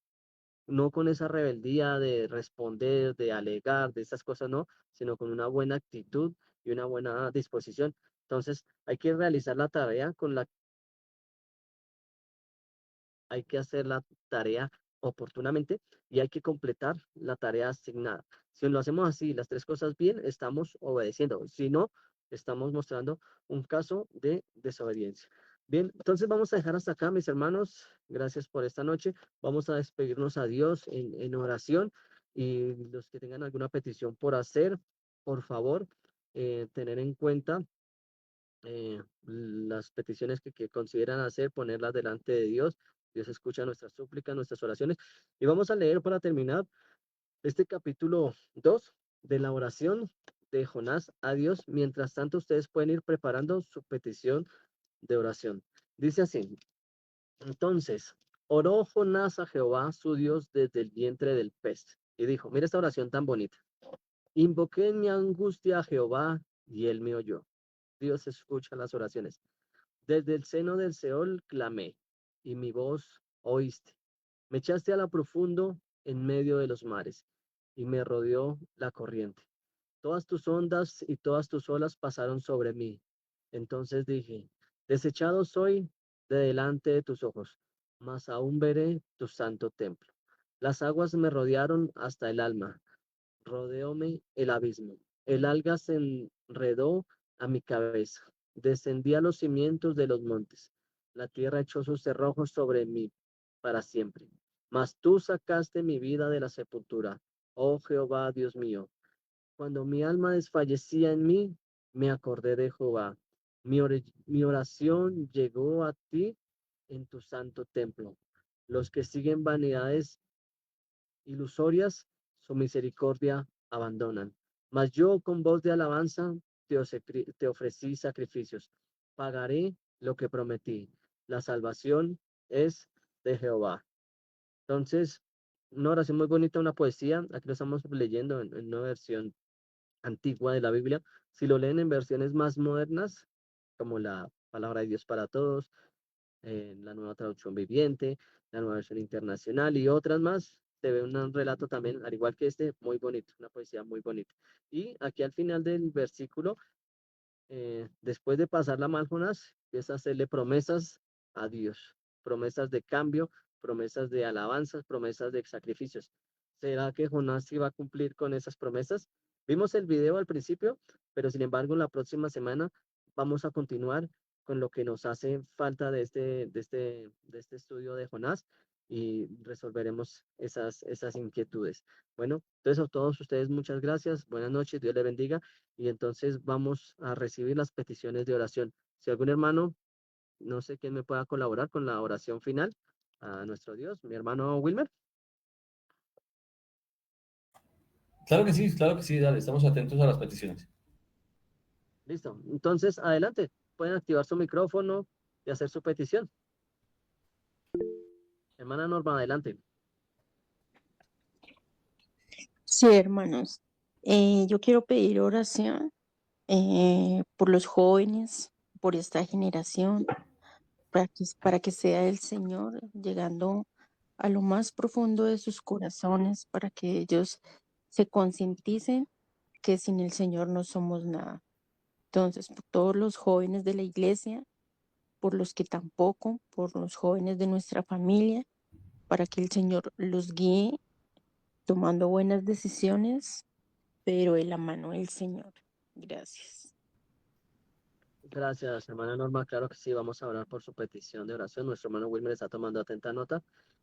no con esa rebeldía de responder, de alegar, de esas cosas, no, sino con una buena actitud y una buena disposición. Entonces, hay que realizar la tarea hay que hacer la tarea oportunamente y hay que completar la tarea asignada. Si lo hacemos así, las tres cosas bien, estamos obedeciendo. Si no, estamos mostrando un caso de desobediencia. Bien, entonces vamos a dejar hasta acá, mis hermanos. Gracias por esta noche. Vamos a despedirnos a Dios en oración y los que tengan alguna petición por hacer, por favor, tener en cuenta las peticiones que consideran hacer, ponerlas delante de Dios. Dios escucha nuestras súplicas, nuestras oraciones. Y vamos a leer para terminar este capítulo 2 de la oración de Jonás a Dios. Mientras tanto, ustedes pueden ir preparando su petición de oración. Dice así, entonces, oró Jonás a Jehová, su Dios, desde el vientre del pez. Y dijo, mira esta oración tan bonita. Invoqué en mi angustia a Jehová y él me oyó. Dios escucha las oraciones. Desde el seno del Seol clamé, y mi voz oíste. Me echaste a lo profundo en medio de los mares, y me rodeó la corriente. Todas tus ondas y todas tus olas pasaron sobre mí. Entonces dije, desechado soy de delante de tus ojos, mas aún veré tu santo templo. Las aguas me rodearon hasta el alma, rodeóme el abismo. El alga se enredó a mi cabeza. Descendí a los cimientos de los montes. La tierra echó sus cerrojos sobre mí para siempre. Mas tú sacaste mi vida de la sepultura, oh Jehová, Dios mío. Cuando mi alma desfallecía en mí, me acordé de Jehová. Mi oración llegó a ti en tu santo templo. Los que siguen vanidades ilusorias, su misericordia abandonan. Mas yo con voz de alabanza te ofrecí sacrificios. Pagaré lo que prometí. La salvación es de Jehová. Entonces, una oración muy bonita, una poesía. Aquí lo estamos leyendo en una versión antigua de la Biblia. Si lo leen en versiones más modernas, como la Palabra de Dios para Todos, la nueva traducción viviente, la nueva versión internacional y otras más, se ve un relato también, al igual que este, muy bonito, una poesía muy bonita. Y aquí al final del versículo, después de pasarla mal, Jonás empieza a hacerle promesas a Dios, promesas de cambio, promesas de alabanzas, promesas de sacrificios. ¿Será que Jonás iba a cumplir con esas promesas? Vimos el video al principio, pero sin embargo, la próxima semana vamos a continuar con lo que nos hace falta de este estudio de Jonás y resolveremos esas inquietudes. Bueno, entonces a todos ustedes muchas gracias, buenas noches, Dios les bendiga y entonces vamos a recibir las peticiones de oración. Si algún hermano, no sé quién me pueda colaborar con la oración final a nuestro Dios, mi hermano Wilmer. Claro que sí, dale, estamos atentos a las peticiones. Listo. Entonces, adelante. Pueden activar su micrófono y hacer su petición. Hermana Norma, adelante. Sí, hermanos. Yo quiero pedir oración por los jóvenes, por esta generación, para que sea el Señor llegando a lo más profundo de sus corazones, para que ellos se concienticen que sin el Señor no somos nada. Entonces, por todos los jóvenes de la iglesia, por los que tampoco, por los jóvenes de nuestra familia, para que el Señor los guíe tomando buenas decisiones, pero en la mano del Señor. Gracias. Gracias, hermana Norma. Claro que sí, vamos a orar por su petición de oración. Nuestro hermano Wilmer está tomando atenta nota.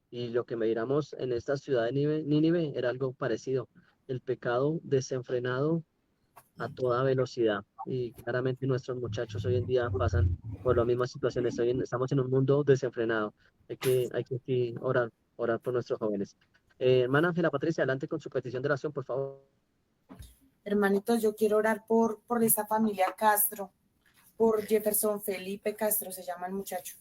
Y lo que miramos en esta ciudad de Nínive era algo parecido. El pecado desenfrenado a toda velocidad. Y claramente nuestros muchachos hoy en día pasan por las mismas situaciones. Estamos en un mundo desenfrenado. Hay que sí orar por nuestros jóvenes. Hermana Ángela Patricia, adelante con su petición de oración, por favor. Hermanitos, yo quiero orar por esta familia Castro, por Jefferson Felipe Castro, se llama el muchacho,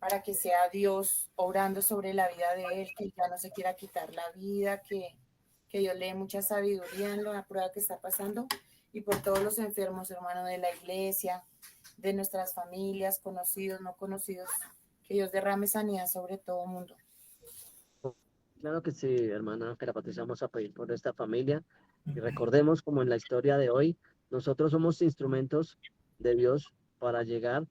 para que sea Dios obrando sobre la vida de él, que ya no se quiera quitar la vida, que Dios le dé mucha sabiduría en la prueba que está pasando, y por todos los enfermos, hermanos, de la iglesia, de nuestras familias, conocidos, no conocidos, que Dios derrame sanidad sobre todo el mundo. Claro que sí, hermana Ángela Patricia, vamos a pedir por esta familia. Y recordemos, como en la historia de hoy, nosotros somos instrumentos de Dios para llegar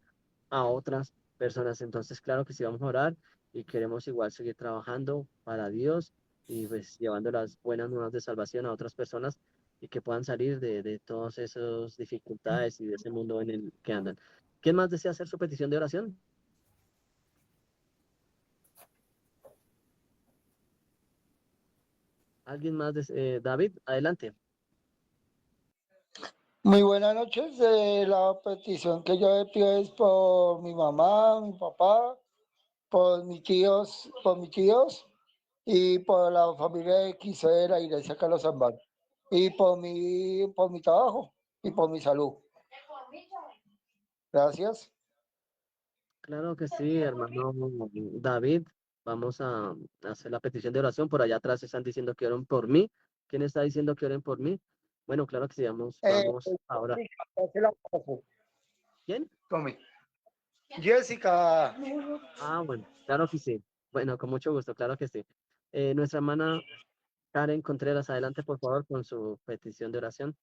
a otras personas. Entonces, claro que sí, vamos a orar y queremos igual seguir trabajando para Dios y pues llevando las buenas nuevas de salvación a otras personas y que puedan salir de todas esas dificultades y de ese mundo en el que andan. ¿Quién más desea hacer su petición de oración? ¿Alguien más? David, adelante. Muy buenas noches. La petición que yo le pido es por mi mamá, mi papá, por mis tíos y por la familia de Quiso de la Iglesia Carlos Zambán. Y por mi trabajo y por mi salud. Gracias. Claro que sí, hermano David. Vamos a hacer la petición de oración. Por allá atrás están diciendo que oren por mí. ¿Quién está diciendo que oren por mí? Bueno, claro que sí, vamos ahora. ¿Quién? Tome. Jessica. Ah, bueno, claro que sí. Bueno, con mucho gusto, claro que sí. Nuestra hermana Karen Contreras, adelante por favor con su petición de oración.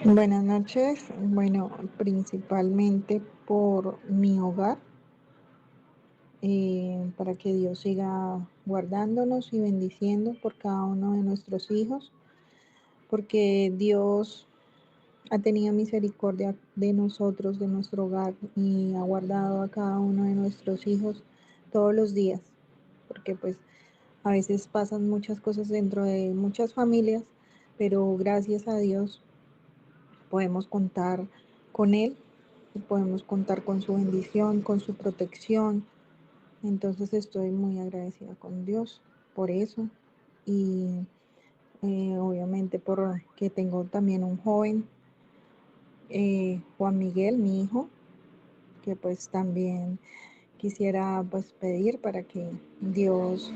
Buenas noches. Bueno, principalmente por mi hogar, para que Dios siga guardándonos y bendiciendo por cada uno de nuestros hijos, porque Dios ha tenido misericordia de nosotros, de nuestro hogar, y ha guardado a cada uno de nuestros hijos todos los días, porque pues a veces pasan muchas cosas dentro de muchas familias, pero gracias a Dios podemos contar con Él y podemos contar con su bendición, con su protección. Entonces estoy muy agradecida con Dios por eso y obviamente por que tengo también un joven, Juan Miguel, mi hijo, que pues también quisiera pues pedir para que Dios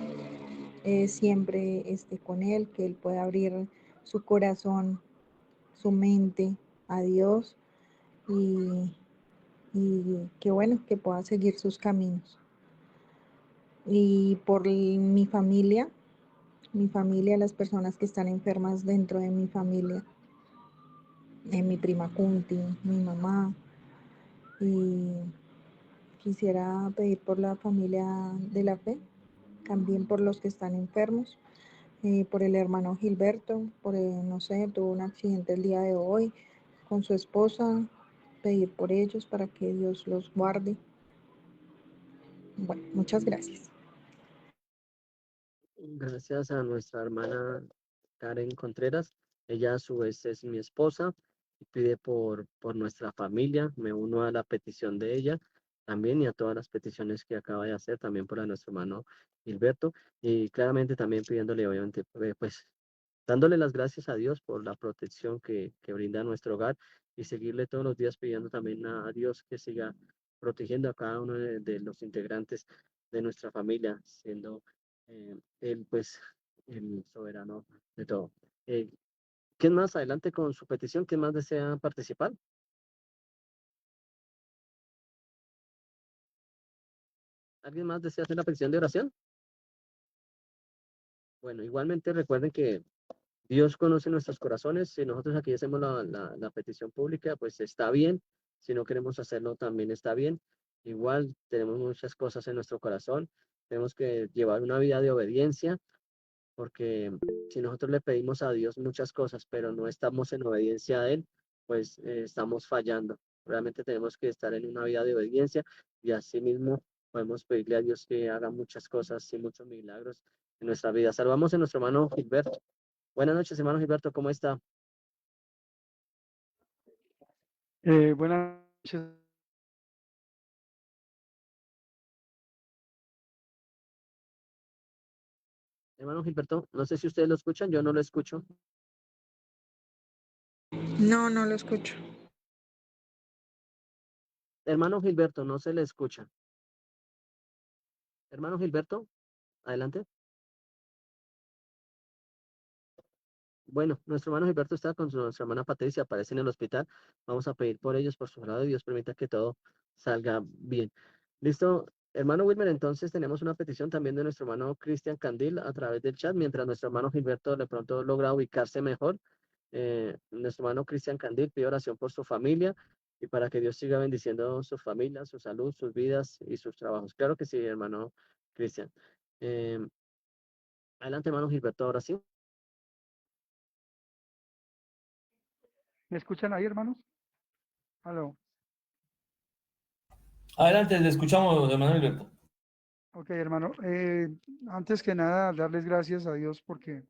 siempre esté con él, que él pueda abrir su corazón, su mente a Dios y, y que bueno, que pueda seguir sus caminos. Y por mi familia, las personas que están enfermas dentro de mi familia, mi prima Kunti, mi mamá, y quisiera pedir por la familia de la fe, también por los que están enfermos, por el hermano Gilberto, no sé, tuvo un accidente el día de hoy con su esposa, pedir por ellos para que Dios los guarde. Bueno, muchas gracias. Gracias a nuestra hermana Karen Contreras. Ella a su vez es mi esposa y pide por nuestra familia. Me uno a la petición de ella también y a todas las peticiones que acaba de hacer, también por a nuestro hermano Gilberto y claramente también pidiéndole, obviamente, pues dándole las gracias a Dios por la protección que brinda a nuestro hogar y seguirle todos los días pidiendo también a Dios que siga protegiendo a cada uno de los integrantes de nuestra familia, siendo Él, pues, el soberano de todo. Eh, ¿Quién más adelante con su petición? ¿Quién más desea participar? ¿Alguien más desea hacer la petición de oración? Bueno, igualmente recuerden que Dios conoce nuestros corazones. Si nosotros aquí hacemos la petición pública, pues está bien. Si no queremos hacerlo, también está bien. Igual tenemos muchas cosas en nuestro corazón. Tenemos que llevar una vida de obediencia, porque si nosotros le pedimos a Dios muchas cosas, pero no estamos en obediencia a Él, pues estamos fallando. Realmente tenemos que estar en una vida de obediencia y así mismo podemos pedirle a Dios que haga muchas cosas y muchos milagros en nuestra vida. Salvamos a nuestro hermano Gilberto. Buenas noches, hermano Gilberto, ¿cómo está? Buenas noches. Hermano Gilberto, no sé si ustedes lo escuchan, yo no lo escucho. No, no lo escucho. Hermano Gilberto, no se le escucha. Hermano Gilberto, adelante. Bueno, nuestro hermano Gilberto está con nuestra hermana Patricia, aparece en el hospital. Vamos a pedir por ellos, por su lado, y Dios permita que todo salga bien. Listo, hermano Wilmer, entonces tenemos una petición también de nuestro hermano Cristian Candil a través del chat, mientras nuestro hermano Gilberto de pronto logra ubicarse mejor. Nuestro hermano Cristian Candil pide oración por su familia y para que Dios siga bendiciendo su familia, su salud, sus vidas y sus trabajos. Claro que sí, hermano Cristian. Eh, Adelante, hermano Gilberto, ahora sí. ¿Me escuchan ahí, hermanos? Aló. Adelante, le escuchamos, hermano Alberto. Ok, hermano. Antes que nada, darles gracias a Dios porque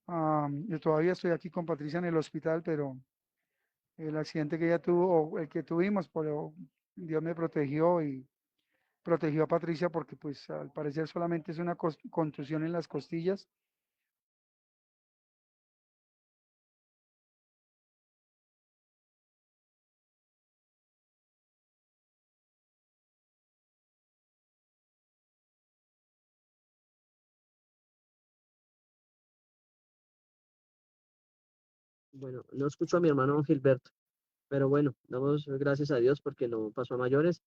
yo todavía estoy aquí con Patricia en el hospital, pero el accidente que ella tuvo, o el que tuvimos, pero Dios me protegió y protegió a Patricia porque pues al parecer solamente es una contusión en las costillas. Bueno, no escucho a mi hermano Gilberto, pero bueno, damos gracias a Dios porque no pasó a mayores.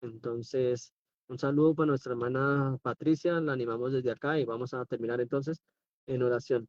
Entonces, un saludo para nuestra hermana Patricia, la animamos desde acá y vamos a terminar entonces en oración.